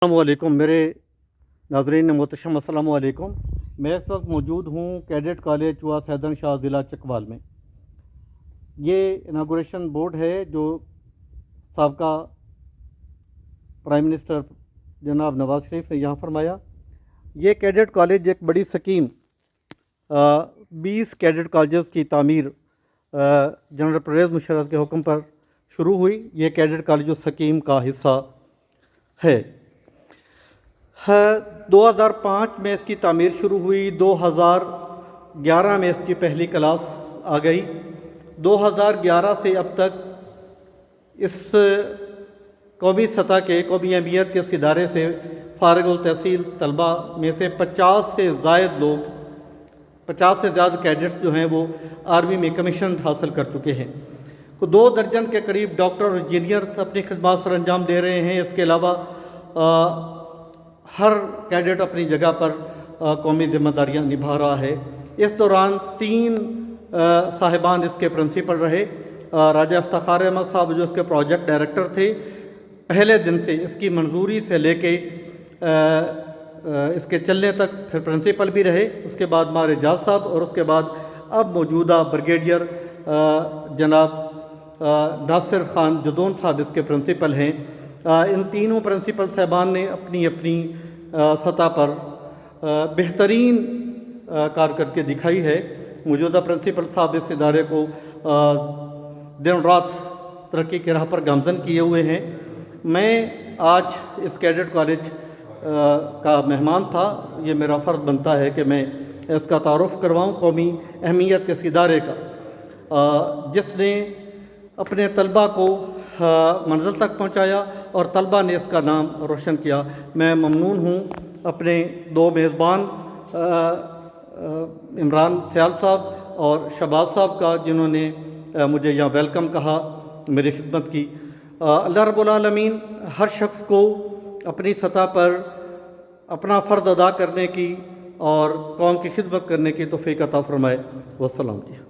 السلام علیکم میرے ناظرین محتشم، السلام علیکم۔ میں اس وقت موجود ہوں کیڈٹ کالج چوا سیدن شاہ ضلع چکوال میں۔ یہ اناگوریشن بورڈ ہے جو سابقہ پرائم منسٹر جناب نواز شریف نے یہاں فرمایا۔ یہ کیڈٹ کالج ایک بڑی سکیم 20 کیڈٹ کالجز کی تعمیر جنرل پرویز مشرف کے حکم پر شروع ہوئی۔ یہ کیڈٹ کالج سکیم کا حصہ ہے۔ 2005 میں اس کی تعمیر شروع ہوئی، 2011 میں اس کی پہلی کلاس آ گئی۔ 2011 سے اب تک اس قومی سطح کے قومی اہمیت کے اس ادارے سے فارغ التحصیل طلباء میں سے 50 سے زیادہ کیڈٹس جو ہیں وہ آرمی میں کمیشن حاصل کر چکے ہیں۔ 2 درجن کے قریب ڈاکٹر اور انجینئر اپنی خدمات سر انجام دے رہے ہیں۔ اس کے علاوہ ہر کیڈٹ اپنی جگہ پر قومی ذمہ داریاں نبھا رہا ہے۔ اس دوران 3 صاحبان اس کے پرنسپل رہے۔ راجہ افتخار احمد صاحب جو اس کے پروجیکٹ ڈائریکٹر تھے، پہلے دن سے اس کی منظوری سے لے کے اس کے چلنے تک پھر پرنسپل بھی رہے۔ اس کے بعد مار اعجاز صاحب، اور اس کے بعد اب موجودہ بریگیڈیئر جناب ناصر خان جدون صاحب اس کے پرنسپل ہیں۔ ان تینوں پرنسپل صاحبان نے اپنی اپنی سطح پر بہترین کارکردگی دکھائی ہے۔ موجودہ پرنسپل صاحب اس ادارے کو دن رات ترقی کی راہ پر گامزن کیے ہوئے ہیں۔ میں آج اس کیڈٹ کالج کا مہمان تھا۔ یہ میرا فرض بنتا ہے کہ میں اس کا تعارف کرواؤں، قومی اہمیت کے اس ادارے کا، جس نے اپنے طلباء کو منزل تک پہنچایا اور طلباء نے اس کا نام روشن کیا۔ میں ممنون ہوں اپنے 2 میزبان عمران سیال صاحب اور شہباز صاحب کا، جنہوں نے مجھے یہاں ویلکم کہا، میری خدمت کی۔ اللہ رب العالمین ہر شخص کو اپنی سطح پر اپنا فرض ادا کرنے کی اور قوم کی خدمت کرنے کی توفیق عطا فرمائے۔ والسلام جی۔